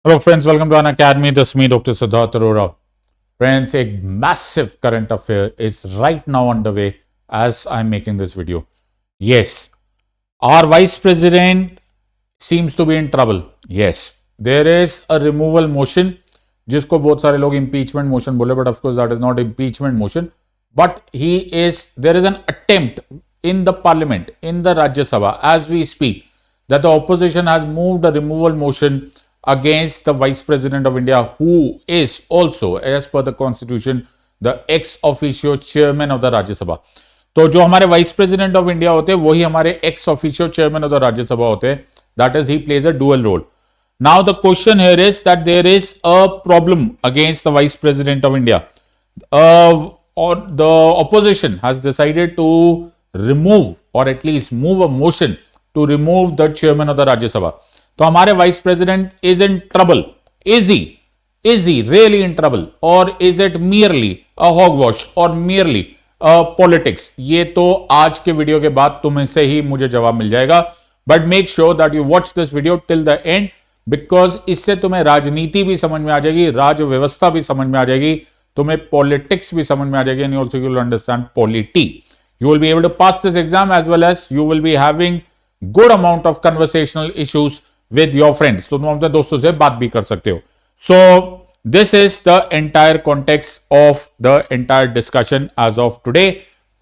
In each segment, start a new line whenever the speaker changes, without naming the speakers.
Hello friends, welcome to an academy. This is me, Dr. Siddharth Arora. Friends, a massive current affair is right now underway as I'm making this video. Yes, our vice president seems to be in trouble. Yes, there is a removal motion, जिसको बहुत सारे लोग impeachment motion बोले, but of course that is not impeachment motion. But there is an attempt in the parliament, in the Rajya Sabha, as we speak, that the opposition has moved a removal motion against the Vice President of India, who is also, as per the Constitution, the ex officio chairman of the Rajya Sabha. तो जो हमारे vice president of India होते हैं वही हमारे ex officio chairman of the Rajya Sabha होते हैं. That is he plays a dual role. Now the question here is that there is a problem against the vice president of India. Or the opposition has decided to remove or at least move a motion to remove the chairman of the Rajya Sabha. तो हमारे vice president is in trouble. Is he really in trouble or is it merely a hogwash or merely politics? ये तो आज के video के बाद तुम्हें से ही मुझे जवाब मिल जाएगा. But make sure that you watch this video till the end, because इससे तुम्हें राजनीति भी समझ में आ जाएगी, राज व्यवस्था भी समझ में आ जाएगी, तुम्हें पॉलिटिक्स भी समझ में आ जाएगी, and also you will understand polity. You will be able to pass this exam as well as you will be having good amount of conversational issues with your friends. तो तुम अपने दोस्तों से बात भी कर सकते हो. सो this is the entire context of the entire discussion as of today.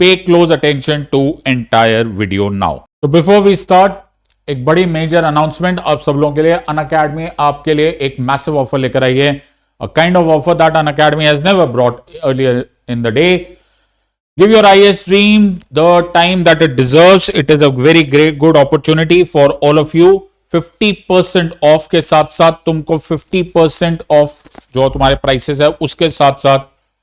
Pay close attention to entire video now. So before we start, एक बड़ी मेजर अनाउंसमेंट आप सब लोगों के लिए. अनअकैडमी आपके लिए एक मैसिव ऑफर लेकर आई है. A kind of offer that Unacademy has never brought earlier in the day. Give your IAS dream the time that it deserves. It is a very great good opportunity for all of you. 50% of के साथ साथ तुमको 50% of जो तुम्हारे prices है उसके साथ साथ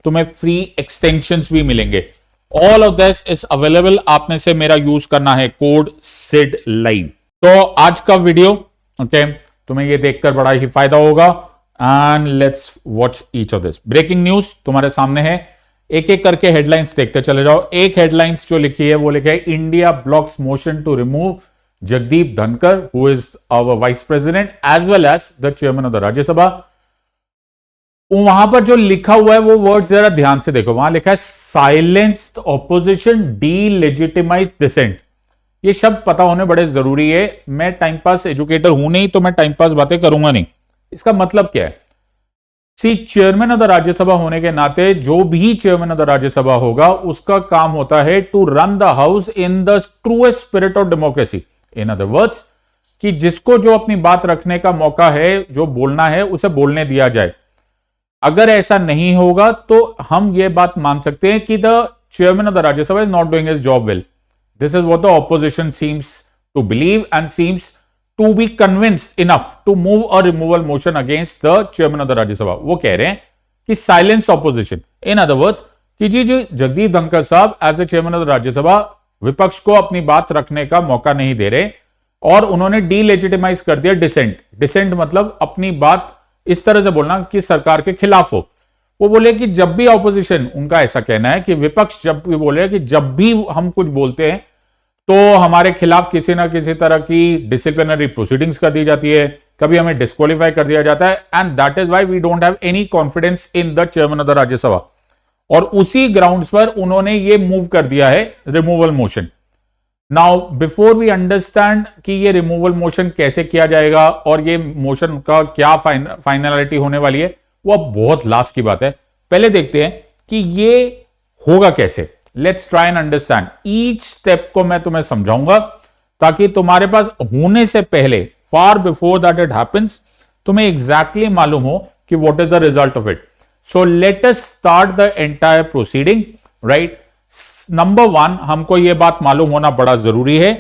तुम्हें फ्री एक्सटेंशंस भी मिलेंगे. All of this is available. आपने से मेरा यूज करना है कोड सिड लाइव. तो आज का वीडियो ओके तुम्हें ये देखकर बड़ा ही फायदा होगा. And let's watch each of this. Breaking news तुम्हारे सामने है. एक एक करके हेडलाइंस देखते चले जाओ. एक हेडलाइंस जो लिखी है वो लिखा है India bloc's motion to remove Jagdeep Dhankar, who is our vice president as well as the chairman of the Rajya Sabha. वहां पर जो लिखा हुआ है वो वर्ड्स जरा ध्यान से देखो. वहां लिखा है साइलेंस्ड ऑपोजिशन डीलेजिटिमाइज डिसेंट. ये शब्द पता होने बड़े जरूरी है. मैं टाइम पास एजुकेटर हूं नहीं तो मैं टाइम पास बातें करूंगा नहीं. इसका मतलब क्या है? See chairman of the Rajya Sabha होने के नाते जो भी चेयरमैन ऑफ द राज्यसभा होगा उसका काम होता है to run the house in the truest spirit of democracy. In other words कि जिसको जो अपनी बात रखने का मौका है, जो बोलना है, उसे बोलने दिया जाए. अगर ऐसा नहीं होगा तो हम ये बात मान सकते हैं कि the chairman of the Rajya Sabha is not doing his job well. This is what the opposition seems to believe and seems to be convinced enough to move a removal motion against the chairman of the Rajya Sabha. वो कह रहे हैं कि silence opposition. In other words कि जी जगदीप धनखड़ साहब as the chairman of the Rajya Sabha विपक्ष को अपनी बात रखने का मौका नहीं दे रहे और उन्होंने डीलेजिटिमाइज कर दिया डिसेंट. डिसेंट मतलब अपनी बात इस तरह से बोलना कि सरकार के खिलाफ हो. वो बोले कि जब भी ऑपोजिशन, उनका ऐसा कहना है कि विपक्ष जब भी बोले कि जब भी हम कुछ बोलते हैं तो हमारे खिलाफ किसी ना किसी तरह की डिसिप्लिनरी प्रोसीडिंग्स कर दी जाती है, कभी हमें डिस्क्वालीफाई कर दिया जाता है. And that is why we don't have any confidence in the chairman of the Rajya Sabha. और उसी ग्राउंड्स पर उन्होंने ये मूव कर दिया है removal motion. Now before we understand कि ये रिमूवल मोशन कैसे किया जाएगा और ये मोशन का क्या फाइनलिटी होने वाली है, वो अब बहुत लास्ट की बात है. पहले देखते हैं कि ये होगा कैसे. Let's try and understand. Each step को मैं तुम्हें समझाऊंगा ताकि तुम्हारे पास होने से पहले, फार बिफोर दैट इट हैपेंस, तुम्हें एग्जैक्टली मालूम हो कि what is the result of it. So let us start the entire proceeding, right? Number one, हमको यह बात मालूम होना बड़ा जरूरी है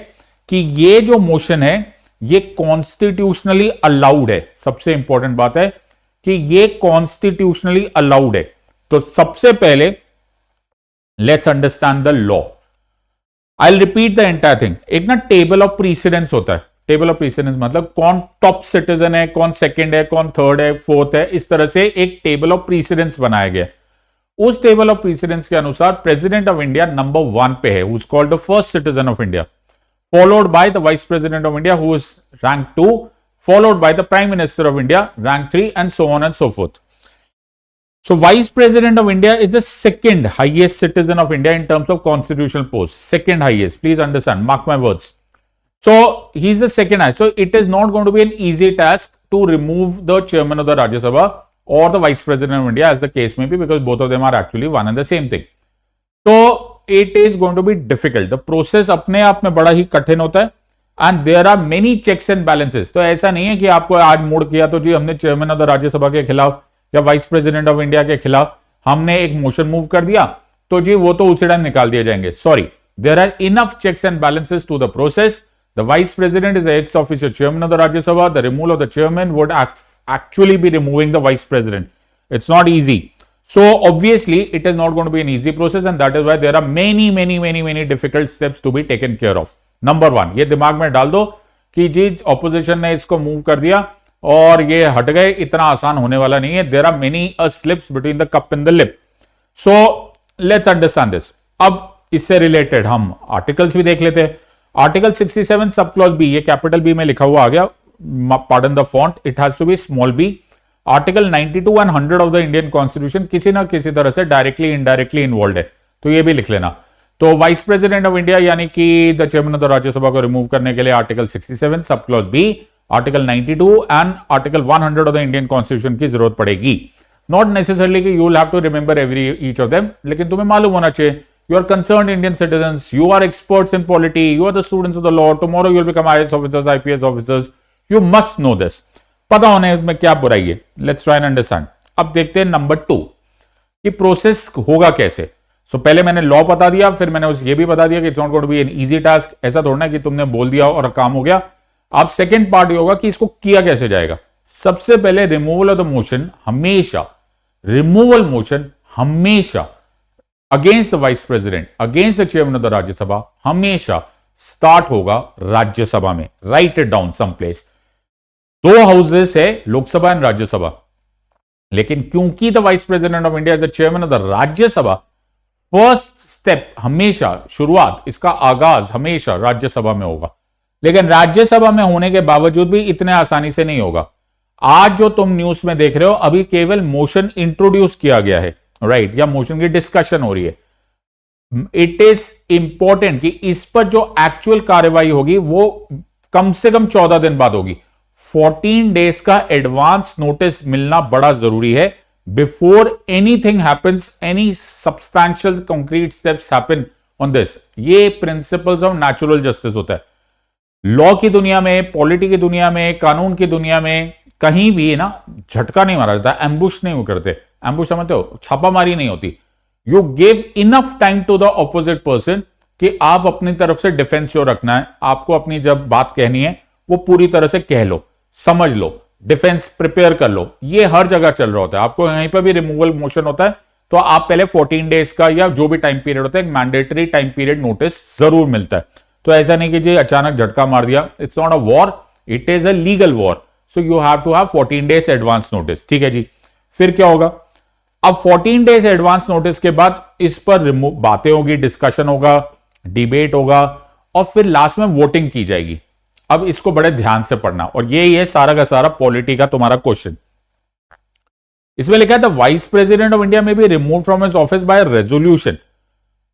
कि ये जो मोशन है ये कॉन्स्टिट्यूशनली अलाउड है. सबसे इंपॉर्टेंट बात है कि ये कॉन्स्टिट्यूशनली अलाउड है. तो सबसे पहले let's understand the law. I repeat the entire thing. एक ना टेबल ऑफ प्रीसिडेंस होता है. टेबल ऑफ प्रीसिडेंस मतलब कौन टॉप सिटीजन है, कौन सेकंड है, कौन थर्ड है, फोर्थ है. इस तरह से एक टेबल ऑफ प्रीसिडेंस बनाया गया. उस टेबल ऑफ प्रीसिडेंस के अनुसार प्रेसिडेंट ऑफ इंडिया नंबर 1 पे है, who is called the first citizen of India, followed by the vice president of India who is rank 2, followed by the Prime Minister of India, rank 3, and so on and so forth. So, Vice President of India is the second highest citizen of India in terms of constitutional post. Second highest. Please understand, mark my words. So, he is the second highest. So, it is not going to be an easy task to remove the chairman of the Rajya Sabha or the Vice President of India, as the case may be, because both of them are actually one and the same thing. So, it is going to be difficult. The process अपने आप में बड़ा ही कठिन होता है, and there are many checks and balances. तो ऐसा नहीं है कि आपको आज मूड किया तो जी हमने चेयरमैन ऑफ द राज्यसभा के खिलाफ या वाइस प्रेसिडेंट ऑफ इंडिया के खिलाफ हमने एक मोशन मूव कर दिया तो जी वो तो उसी टाइम निकाल दिए जाएंगे. Sorry, there are enough checks and balances to the process. The vice president is the ex officio chairman of the Rajya Sabha. The removal of the chairman would actually be removing the vice president. It's not easy. So obviously it is not going to be an easy process, and that is why there are many difficult steps to be taken care of. Number one, ये दिमाग में डाल दो कि जी opposition ने इसको move कर दिया और ये हट गए, इतना आसान होने वाला नहीं है. There are many slips between the cup and the lip. So let's understand this. अब इससे रिलेटेड हम आर्टिकल्स भी देख लेते हैं. आर्टिकल 67 सब क्लॉज बी, ये कैपिटल बी में लिखा हुआ आ गया, pardon the font, it has to be small b. Article 92 and 100 of the Indian constitution किसी ना किसी तरह से डायरेक्टली इनडायरेक्टली इन्वॉल्व है, तो ये भी लिख लेना. तो वाइस प्रेसिडेंट ऑफ इंडिया यानी कि the chairman of the Rajya Sabha को रिमूव करने के लिए article 67 sub clause B, article 92 and article 100 of the Indian constitution की जरूरत पड़ेगी. नॉट नेसेसरली कि you will have to remember every each of them, लेकिन तुम्हें मालूम होना चाहिए. You are concerned Indian citizens. You are experts in polity. You are the students of the law. Tomorrow you will become IAS officers, IPS officers. You must know this. पता होने में क्या बुराई है. Let's try and understand. अब देखते हैं number 2 कि प्रोसेस होगा कैसे. So पहले मैंने लॉ बता दिया, फिर मैंने ये भी बता दिया कि it's not going to be an easy task. ऐसा थोड़ा ना कि तुमने बोल दिया और काम हो गया. अब सेकेंड पार्ट ये होगा कि इसको किया कैसे जाएगा. सबसे पहले रिमूवल ऑफ द मोशन हमेशा, रिमूवल मोशन हमेशा against the vice president, against the chairman of the Rajya Sabha हमेशा स्टार्ट होगा राज्यसभा में. Write it down some place. 2 houses है, लोकसभा एंड राज्यसभा, लेकिन क्योंकि the vice president of India is the chairman of the Rajya Sabha, first step हमेशा, शुरुआत, इसका आगाज हमेशा राज्यसभा में होगा. लेकिन राज्यसभा में होने के बावजूद भी इतने आसानी से नहीं होगा. आज जो तुम न्यूज में देख रहे हो अभी केवल मोशन इंट्रोड्यूस किया गया है, राइट, या मोशन की डिस्कशन हो रही है. इट इज इंपॉर्टेंट कि इस पर जो एक्चुअल कार्रवाई होगी वो कम से कम 14 दिन बाद होगी. 14 डेज का एडवांस नोटिस मिलना बड़ा जरूरी है before anything happens, any substantial concrete steps happen on this. ये प्रिंसिपल्स ऑफ नेचुरल जस्टिस होता है. लॉ की दुनिया में, पॉलिटी की दुनिया में, कानून की दुनिया में कहीं भी ना झटका नहीं मारा जाता, एम्बुश नहीं करते. एम्बुश समझते हो, छापामारी नहीं होती. You give enough time to the opposite person कि आप अपनी तरफ से डिफेंस श्योर रखना है. आपको अपनी जब बात कहनी है वो पूरी तरह से कह लो, समझ लो, डिफेंस प्रिपेयर कर लो. ये हर जगह चल रहा होता है. आपको यहीं पर भी रिमूवल मोशन होता है तो आप पहले 14 डेज का या जो भी टाइम पीरियड होता है, एक मैंडेटरी टाइम पीरियड नोटिस जरूर मिलता है. तो ऐसा नहीं कि जी अचानक झटका मार दिया. It's not a war, it is a legal war. So you have to have 14 days advance notice. ठीक है जी. फिर क्या होगा? अब 14 डेज एडवांस नोटिस के बाद इस पर बातें होगी, डिस्कशन होगा, डिबेट होगा और फिर लास्ट में वोटिंग की जाएगी. अब इसको बड़े ध्यान से पढ़ना, और यही है सारा का सारा पॉलिटी का तुम्हारा क्वेश्चन. इसमें लिखा है the vice president of India may be remove from his office by resolution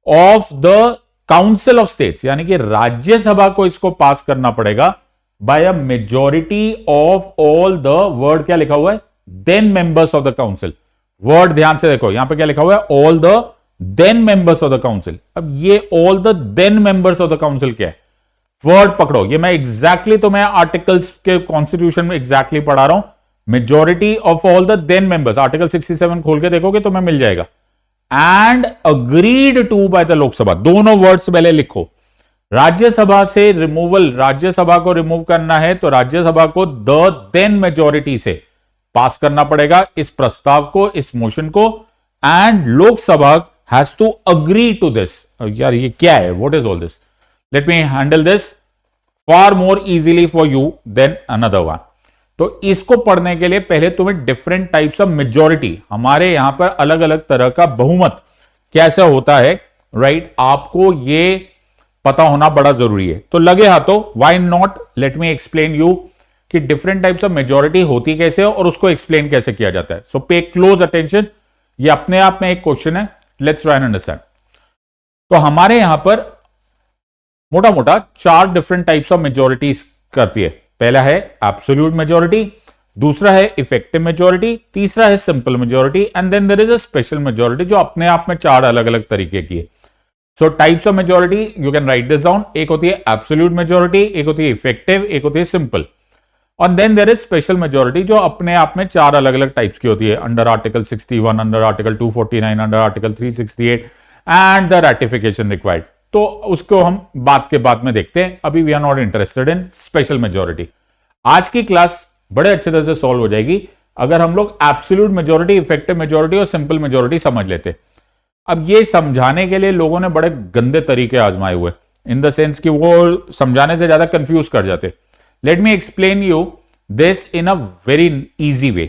of the council of states, यानी कि राज्यसभा को इसको पास करना पड़ेगा by a majority of all the, word क्या लिखा हुआ है, then members of the council. Word ध्यान से देखो, यहां पे क्या लिखा हुआ है, all the then members of the council. अब ये all the then members of the council क्या है? वर्ड पकड़ो. ये मैं एग्जैक्टली तुम्हें आर्टिकल्स के कॉन्स्टिट्यूशन में एग्जैक्टली पढ़ा रहा हूं. Majority of all the then members, article 67 खोल के देखोगे तुम्हें मिल जाएगा. And agreed to by the Lok Sabha. दोनों वर्ड्स पहले लिखो. राज्यसभा से रिमूवल, राज्यसभा को रिमूव करना है तो राज्यसभा को द देन मेजॉरिटी से पास करना पड़ेगा इस प्रस्ताव को, इस मोशन को. And Lok Sabha has to agree to this. यार ये क्या है? What is all this? Let me handle this far more easily for you than another one. तो इसको पढ़ने के लिए पहले तुम्हें डिफरेंट टाइप्स ऑफ मेजॉरिटी, हमारे यहां पर अलग अलग तरह का बहुमत कैसे होता है, राइट, आपको ये पता होना बड़ा जरूरी है. तो लगे हाथों, why not, late me explain you कि डिफरेंट टाइप्स ऑफ मेजॉरिटी होती कैसे है और उसको एक्सप्लेन कैसे किया जाता है. सो पे क्लोज अटेंशन. ये अपने आप में एक क्वेश्चन है. Let's try and understand. तो हमारे यहां पर मोटा मोटा 4 डिफरेंट टाइप्स ऑफ मेजॉरिटीज करती है. पहला है एब्सोल्यूट मेजॉरिटी, दूसरा है इफेक्टिव मेजॉरिटी, तीसरा है simple majority, and then there is a special majority जो अपने आप में 4 अलग अलग तरीके की है. सो types of majority you can write this down. एक होती है एब्सोल्यूट मेजॉरिटी, एक होती है इफेक्टिव, एक होती है सिंपल, और then there is special majority जो अपने आप में 4 अलग अलग टाइप्स की होती है. Under article 61, under article 249, under article 368 and the ratification required. तो उसको हम बात के बाद में देखते हैं. अभी we are not interested in special majority. आज की क्लास बड़े अच्छे तरह से सॉल्व हो जाएगी अगर हम लोग एब्सोल्यूट मेजॉरिटी, इफेक्टिव मेजॉरिटी और सिंपल मेजॉरिटी समझ लेते. अब ये समझाने के लिए लोगों ने बड़े गंदे तरीके आजमाए हुए, इन द सेंस कि वो समझाने से ज्यादा कंफ्यूज कर जाते. Let me explain you this in a very easy way.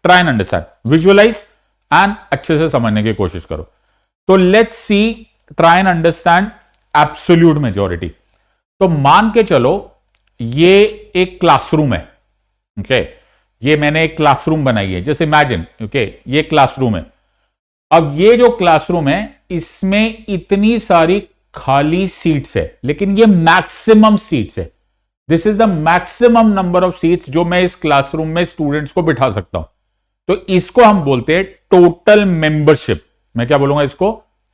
Try and understand, visualise and अच्छे से समझने की कोशिश करो. तो let's see, try and understand absolute majority. तो मान के चलो ये एक क्लासरूम है. ओके, ये मैंने एक क्लासरूम बनाई है. जैसे इमेजिन, ओके, ये क्लासरूम है. अब ये जो क्लासरूम है इसमें इतनी सारी खाली सीट्स है, लेकिन ये मैक्सिमम सीट्स है. This is the maximum number of seats जो मैं इस क्लासरूम में स्टूडेंट्स को बिठा सकता हूं. तो इसको हम बोलते हैं टोटल मेंबरशिप. मैं क्या बोलूंगा इसको?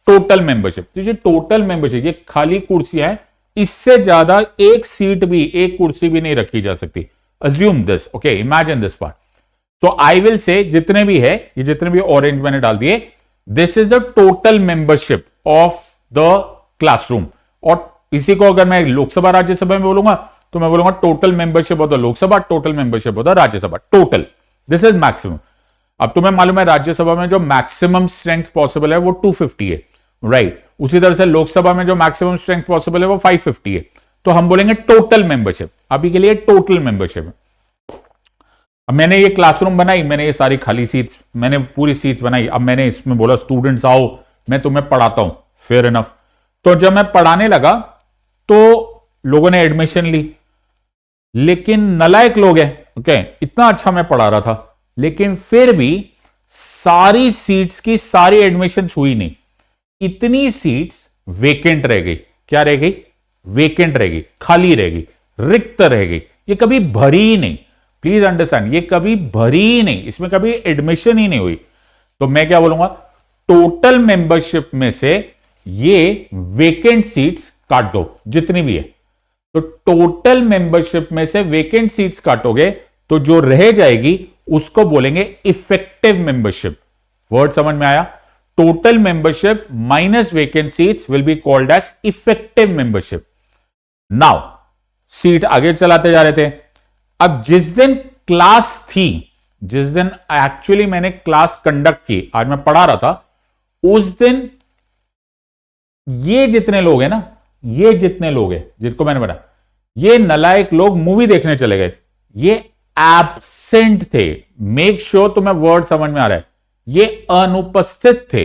Total membership. तो ये टोटल मेंबरशिप, ये खाली कुर्सियां हैं, इससे ज्यादा एक सीट भी, एक कुर्सी भी नहीं रखी जा सकती. Assume this, okay, imagine this part. So I will say जितने भी है, ये जितने भी ऑरेंज मैंने डाल दिए, this is the total membership of the classroom. और इसी को अगर मैं लोकसभा राज्यसभा में बोलूंगा तो मैं बोलूंगा total membership of the Lok Sabha, total membership of the Rajya Sabha. Total, this is maximum. अब तुम्हें मालूम है राज्यसभा में जो मैक्सिमम स्ट्रेंथ पॉसिबल है वो 250 है, राइट. उसी तरह से लोकसभा में जो मैक्सिमम स्ट्रेंथ पॉसिबल है वो 550 है. तो हम बोलेंगे टोटल मेंबरशिप. अभी के लिए टोटल मेंबरशिप. अब मैंने ये क्लासरूम बनाई, मैंने ये सारी खाली सीट्स, मैंने पूरी सीट्स बनाई. अब मैंने इसमें बोला स्टूडेंट्स आओ, मैं तुम्हें पढ़ाता हूं. Fair enough. तो जब मैं पढ़ाने लगा तो लोगों ने एडमिशन ली, लेकिन नालायक लोग हैं. ओके, इतना अच्छा मैं पढ़ा रहा था, लेकिन फिर भी सारी सीट्स की सारी एडमिशंस हुई नहीं. इतनी सीट्स वेकेंट रह गई. क्या रह गई? वेकेंट रह गई, खाली रह गई, रिक्त रह गई. ये कभी भरी ही नहीं. प्लीज अंडरस्टैंड, ये कभी भरी ही नहीं, इसमें कभी एडमिशन ही नहीं हुई. तो मैं क्या बोलूंगा? टोटल मेंबरशिप में से ये वेकेंट सीट्स काट दो, जितनी भी है. तो टोटल मेंबरशिप में से वेकेंट सीट्स काटोगे तो जो रह जाएगी उसको बोलेंगे इफेक्टिव मेंबरशिप. वर्ड समझ में आया? Total membership minus vacant seats will be called as effective membership. Now seat आगे चलाते जा रहे थे. अब जिस दिन क्लास थी, जिस दिन एक्चुअली मैंने क्लास कंडक्ट की, आज मैं पढ़ा रहा था, उस दिन ये जितने लोग हैं ना, ये जितने लोग हैं जिनको मैंने बताया, ये नालायक लोग मूवी देखने चले गए. ये एब्सेंट थे. मेक श्योर तुम्हें वर्ड समझ में आ रहा है. ये अनुपस्थित थे,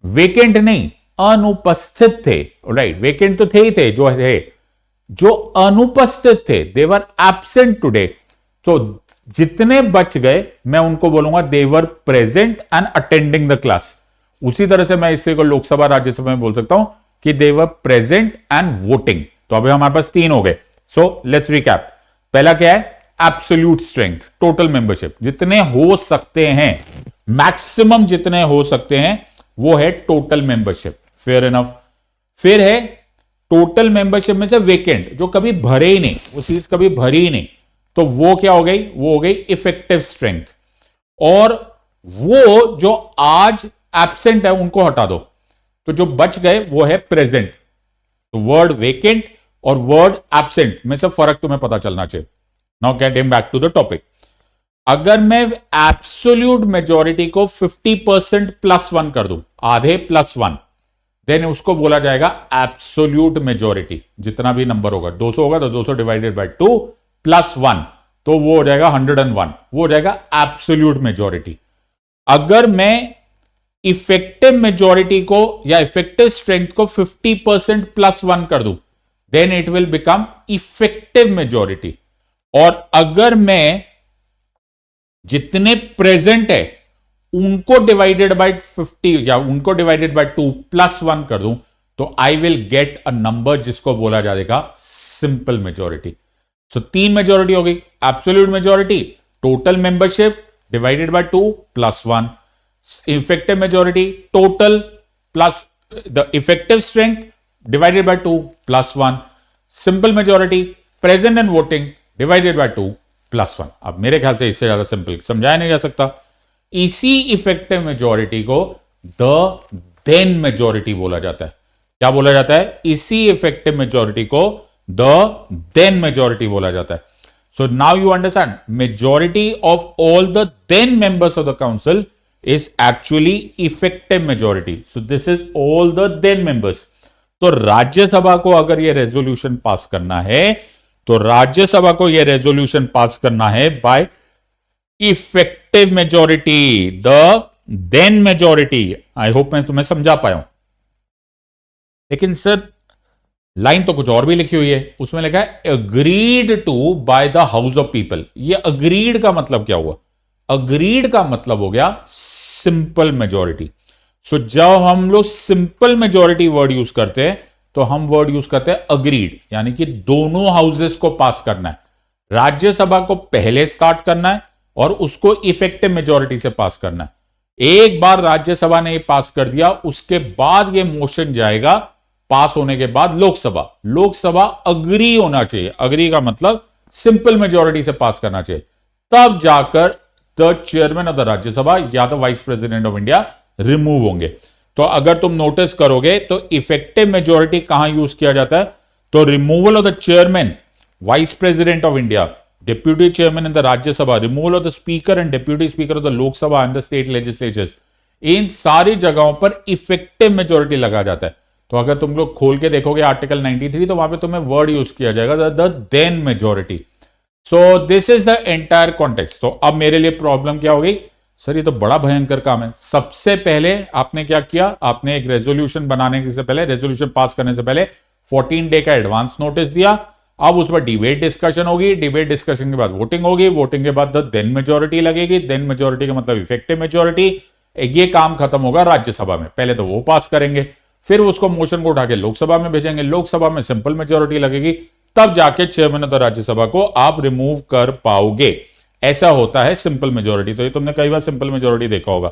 वेकेंट नहीं, अनुपस्थित थे. राइट, वेकेंट तो थे ही थे, जो अनुपस्थित थे, दे वर एब्सेंट टुडे. तो जितने बच गए मैं उनको बोलूंगा they were present and attending the class. उसी तरह से मैं इससे को लोकसभा राज्यसभा में बोल सकता हूं कि दे वर प्रेजेंट एंड वोटिंग. तो अभी हमारे पास 3 हो गए. So let's recap. पहला क्या है? एब्सोल्यूट स्ट्रेंथ, टोटल मेंबरशिप, जितने हो सकते हैं, मैक्सिमम जितने हो सकते हैं, वो है टोटल मेंबरशिप. Fair enough. फिर है टोटल मेंबरशिप में से वेकेंट, जो कभी भरे ही नहीं, वो सीट्स कभी भरी ही नहीं, तो वो क्या हो गई? वो हो गई इफेक्टिव स्ट्रेंथ. और वो जो आज एब्सेंट है उनको हटा दो, तो जो बच गए वो है प्रेजेंट. तो वर्ड वेकेंट और वर्ड एब्सेंट में से फर्क तुम्हें पता चलना चाहिए. Now getting back to the topic. अगर मैं एब्सोल्यूट मेजॉरिटी को 50% +1 कर दूं, आधे +1, देन उसको बोला जाएगा एब्सोल्यूट मेजॉरिटी. जितना भी नंबर होगा, 200 होगा तो 200 डिवाइडेड बाय 2 +1, तो वो हो जाएगा 101. वो हो जाएगा एब्सोल्यूट मेजॉरिटी. अगर मैं इफेक्टिव मेजॉरिटी को या इफेक्टिव स्ट्रेंथ को 50% +1 कर दूं, then it will become effective majority. और अगर मैं जितने प्रेजेंट है उनको डिवाइडेड बाय 50 या उनको डिवाइडेड बाय 2 प्लस 1 कर दूं तो I will get a number जिसको बोला जाएगा सिंपल मेजोरिटी। सो 3 मेजोरिटी हो गई, absolute majority, total membership divided by 2 plus 1, effective majority total plus the effective strength divided by 2 plus 1, simple majority present and voting divided by 2 plus 1। अब मेरे ख्याल से इससे ज्यादा सिंपल समझाया नहीं जा सकता। इसी इफेक्टिव मेजोरिटी को द देन मेजोरिटी बोला जाता है। क्या बोला जाता है? इसी इफेक्टिव मेजोरिटी को द देन मेजोरिटी बोला जाता है। So now you understand, majority of all the then members of the council is actually effective majority. So this is all the then members. तो राज्यसभा को अगर ये रेजोल्यूशन पास करना है तो राज्यसभा को ये रेजोल्यूशन पास करना है by effective majority, the then majority. I hope मैं तुम्हें समझा पाया हूं। लेकिन सर लाइन तो कुछ और भी लिखी हुई है, उसमें लिखा है agreed to by the house of people. ये अग्रीड का मतलब क्या हुआ? अग्रीड का मतलब हो गया सिंपल मेजोरिटी। सो जब हम लोग सिंपल मेजोरिटी वर्ड यूज करते हैं तो हम वर्ड यूज करते हैं अग्रीड, यानी कि दोनों हाउसेस को पास करना है। राज्यसभा को पहले स्टार्ट करना है और उसको इफेक्टिव मेजोरिटी से पास करना है। एक बार राज्यसभा ने पास कर दिया, उसके बाद ये मोशन जाएगा पास होने के बाद लोकसभा। लोकसभा अग्री होना चाहिए, अग्री का मतलब सिंपल मेजोरिटी से पास करना चाहिए, तब जाकर the chairman of the Rajya Sabha या the vice president of India remove होंगे। तो अगर तुम नोटिस करोगे तो इफेक्टिव मेजोरिटी कहां यूज किया जाता है? तो removal of the chairman, vice president of India, deputy chairman in the Rajya Sabha, removal of the speaker and deputy speaker of the Lok Sabha and the state legislatures, इन सारी जगहों पर इफेक्टिव मेजोरिटी लगा जाता है। तो अगर तुम लोग खोल के देखोगे आर्टिकल 93 तो वहां पे तुम्हें वर्ड यूज किया जाएगा the then majority. So this is the entire context. तो अब मेरे लिए प्रॉब्लम क्या हो गई? सर ये तो बड़ा भयंकर काम है। सबसे पहले आपने क्या किया? आपने एक रेजोल्यूशन बनाने से पहले, रेजोल्यूशन पास करने से पहले 14 डे का एडवांस नोटिस दिया। अब उस पर डिबेट डिस्कशन होगी, डिबेट डिस्कशन के बाद वोटिंग होगी, वोटिंग के बाद द देन मेजोरिटी लगेगी, देन मेजोरिटी का मतलब इफेक्टिव मेजोरिटी। ये काम खत्म होगा राज्यसभा में, पहले तो वो पास करेंगे, फिर उसको मोशन को उठा के लोकसभा में भेजेंगे, लोकसभा में सिंपल मेजोरिटी लगेगी, तब जाके चेयरमैन ऑफ द राज्यसभा को आप रिमूव कर पाओगे। ऐसा होता है सिंपल मेजोरिटी। तो ये तुमने कई बार सिंपल मेजोरिटी देखा होगा।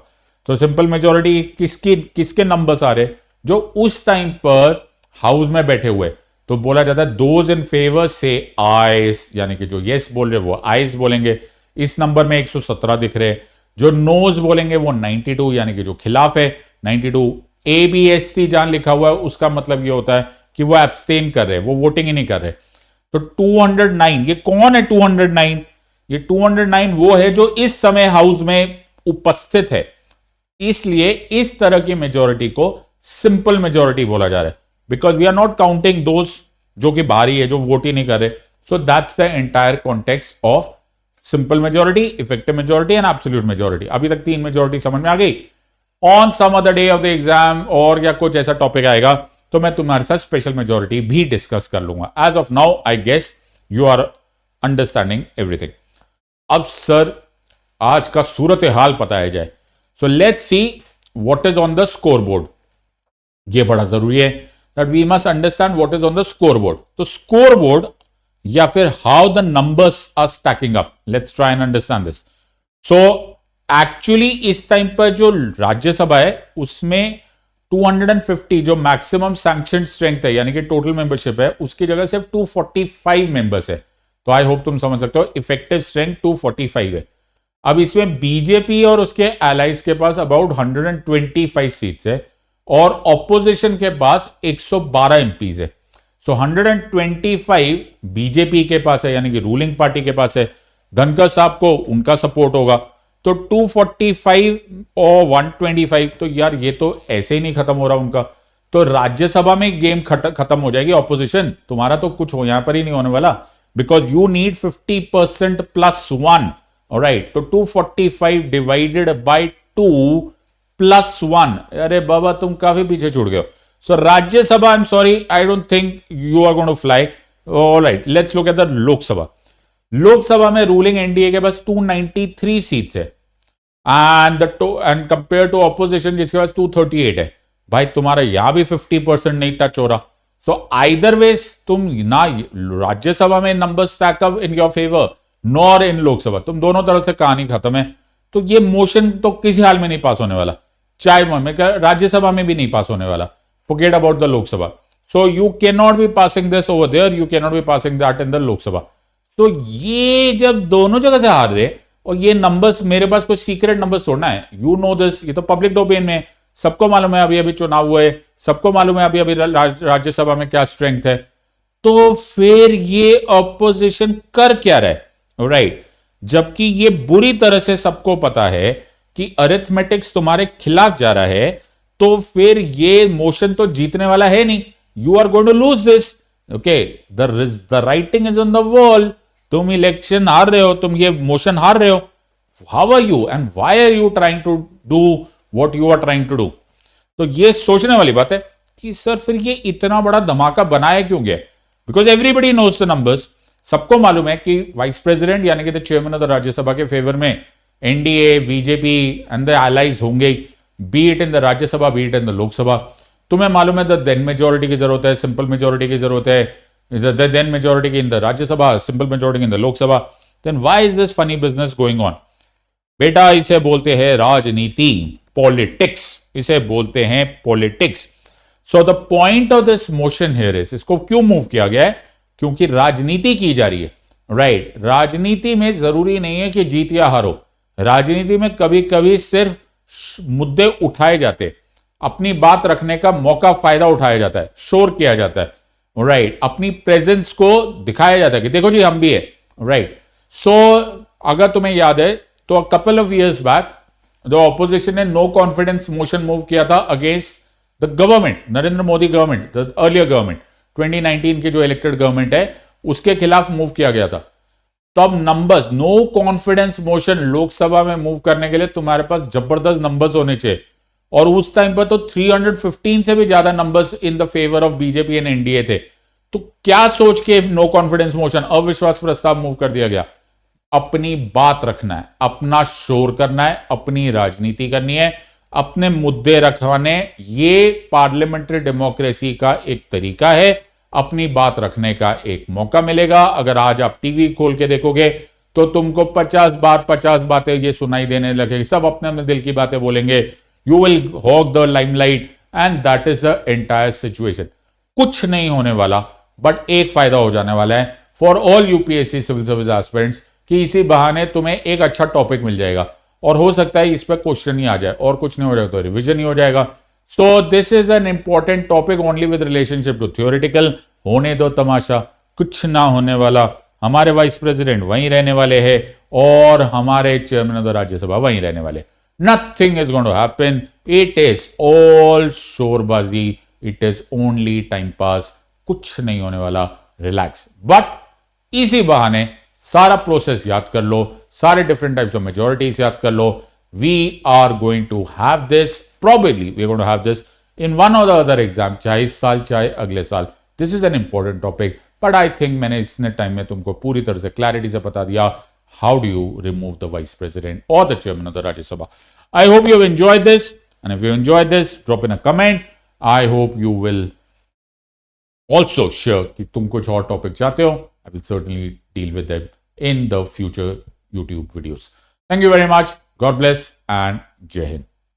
तो सिंपल मेजोरिटी किसके नंबर्स आ रहे? जो उस टाइम पर हाउस में बैठे हुए। तो बोला जाता है दोज इन फेवर से आइज, यानी कि जो यस बोल रहे वो आइज बोलेंगे। इस नंबर में 117 दिख रहे। जो नोज बोलेंगे वो 92, यानी कि जो खिलाफ है 92। ABST जान लिखा हुआ है, उसका मतलब ये होता है कि वो एब्सटेन कर रहे, वो वोटिंग ही नहीं कर रहे। तो 209, ये कौन है 209? ये 209 वो है जो इस समय हाउस में उपस्थित है। इसलिए इस तरह की मेजोरिटी को सिंपल मेजोरिटी बोला जा रहा है, because we are not counting दोस्त जो कि बाहरी है, जो वोट ही नहीं कर रहे। So that's the entire context of simple majority, effective majority and absolute majority. अभी तक 3 मेजोरिटी समझ में आ गई। On some other day of the exam और या कुछ ऐसा टॉपिक आएगा तो मैं तुम्हारे साथ स्पेशल मेजोरिटी भी डिस्कस कर लूंगा। As of now I guess you are understanding everything. अब सर आज का सूरत हाल बताया जाए। So let's see what is on the scoreboard. यह बड़ा जरूरी है that we must understand what is on the scoreboard. तो स्कोर बोर्ड या फिर how the numbers are stacking up, let's try and understand this. So actually इस time पर जो राज्यसभा है उसमें 250 जो मैक्सिमम सैंक्शन स्ट्रेंथ है, यानी कि टोटल मेंबरशिप है, उसकी जगह सिर्फ 245 मेंबर्स है। तो आई होप तुम समझ सकते हो इफेक्टिव स्ट्रेंथ 245 है। अब इसमें बीजेपी और उसके एलाइज के पास अबाउट 125 सीट्स है और ऑपोजिशन के पास 112 एमपीज है। सो 125 बीजेपी के पास है, यानी कि रूलिंग पार्टी के पास है। धनखड़ साहब को उनका सपोर्ट होगा। तो 245 और 125, तो यार ये तो ऐसे ही नहीं खत्म हो रहा उनका। तो राज्यसभा में गेम खत्म हो जाएगी ऑपोजिशन, तुम्हारा तो कुछ हो यहां पर ही नहीं होने वाला, बिकॉज यू नीड 50% +1। ऑलराइट, तो 245 डिवाइडेड बाय 2 +1। अरे बाबा तुम काफी पीछे छूट गए हो। So Rajya Sabha, I am sorry, I don't think you are going to fly. Alright, let's look at the Lok Sabha. Lok Sabha में रूलिंग एनडीए के पास 293 सीट्स है एंड कंपेयर टू ऑपोजिशन जिसके पास 238 है। भाई तुम्हारा यहां भी 50% नहीं टच हो रहा। सो आइदर वेज तुम ना राज्यसभा में number stack up in your favour nor इन लोकसभा, तुम दोनों तरफ से कहानी खत्म है। तो ये मोशन तो किसी हाल में नहीं पास होने वाला, चाहे राज्यसभा में भी नहीं पास होने वाला। Forget about the Lok Sabha. So you can not be passing this over there, you can not be passing that in the Lok Sabha. तो ये जब दोनों जगह से हार रहे, और ये नंबर्स मेरे पास कोई सीक्रेट नंबर्स थोड़ना है, यू नो दिस, ये तो पब्लिक डोमेन में सबको मालूम है। अभी अभी चुनाव हुए, सबको मालूम है अभी अभी राज्यसभा में क्या स्ट्रेंथ है। तो फिर ये ऑपोजिशन कर क्या रहा है, राइट? जबकि ये बुरी तरह से सबको पता है कि अरिथमेटिक्स तुम्हारे खिलाफ जा रहा है, तो फिर ये मोशन तो जीतने वाला है नहीं। You are going to lose this, okay? The writing is on the wall. तुम इलेक्शन हार रहे हो, तुम ये मोशन हार रहे हो। How are you and why are you trying to do what you are trying to do? तो ये सोचने वाली बात है कि सर फिर ये इतना बड़ा धमाका बनाया क्यों गया? Because everybody knows the numbers. सबको मालूम है कि वाइस प्रेसिडेंट यानी कि the chairman of the Rajya Sabha के फेवर में NDA, BJP and the allies होंगे, be it in the Rajya Sabha, be it in the Lok Sabha. तुम्हें मालूम है द देन मेजोरिटी की जरूरत है, सिंपल मेजोरिटी की जरूरत है, the then majority in the Rajya Sabha, simple majority in the Lok Sabha. Then why is this funny business going on? बेटा इसे बोलते हैं राजनीति, पॉलिटिक्स, इसे बोलते हैं politics. So the point of this motion here is, इसको क्यों मूव किया गया है? क्योंकि राजनीति की जा रही है, राइट? राजनीति में जरूरी नहीं है कि जीत या हारो। राजनीति में कभी कभी सिर्फ मुद्दे उठाए जाते, अपनी बात रखने का मौका, फायदा उठाया जाता है, शोर किया जाता है, राइट? अपनी प्रेजेंस को दिखाया जाता है कि देखो जी हम भी है, राइट? सो अगर तुम्हें याद है तो couple of years back the opposition ने नो कॉन्फिडेंस मोशन मूव किया था against the government, Narendra Modi government, the earlier government, 2019 की जो इलेक्टेड गवर्नमेंट है उसके खिलाफ मूव किया गया था। तब numbers, no confidence motion Lok Sabha में मूव करने के लिए तुम्हारे पास जबरदस्त नंबर्स होने चाहिए, और उस टाइम पर तो 315 से भी ज्यादा numbers in the favour of BJP and NDA थे। तो क्या सोच के नो कॉन्फिडेंस मोशन, अविश्वास प्रस्ताव मूव कर दिया गया? अपनी बात रखना है, अपना शोर करना है, अपनी राजनीति करनी है, अपने मुद्दे रखवाने। ये पार्लियामेंट्री डेमोक्रेसी का एक तरीका है, अपनी बात रखने का एक मौका मिलेगा। अगर आज आप टीवी खोल के देखोगे तो तुमको 50 बातें ये सुनाई देने लगेगी, सब अपने अपने दिल की बातें बोलेंगे। You will hog the limelight and that is the entire situation. कुछ नहीं होने वाला, बट एक फायदा हो जाने वाला है for all UPSC civil service aspirants कि इसी बहाने तुम्हें एक अच्छा टॉपिक मिल जाएगा, और हो सकता है इस पर क्वेश्चन ही आ जाए, और कुछ नहीं हो जाएगा तो रिवीजन ही हो जाएगा। So this is an important topic only with relationship to theoretical. होने दो तमाशा, कुछ ना होने वाला। हमारे वाइस प्रेसिडेंट वहीं रहने वाले हैं, और हमारे चेयरमैन ऑफ द राज्यसभा वहीं रहने वाले। Nothing is going to happen, it is all शोरबाजी, it is only time pass, कुछ नहीं होने वाला, रिलैक्स। बट इसी बहाने सारा प्रोसेस याद कर लो, सारे डिफरेंट टाइप्स ऑफ मेजोरिटीज याद कर लो। We are going to have this, probably we are going to have this in one और द अदर एग्जाम, चाहे इस साल चाहे अगले साल। This is an important topic, but I think मैंने इतने टाइम में तुमको पूरी तरह से क्लैरिटी से बता दिया how do you remove the vice president और the chairman of the Rajya Sabha. I hope you have enjoyed this, and if you enjoyed this drop in a comment. I hope you will also share कि तुम कुछ और topic चाहते हो. I will certainly deal with them in the future YouTube videos. Thank you very much. God bless and Jai Hind.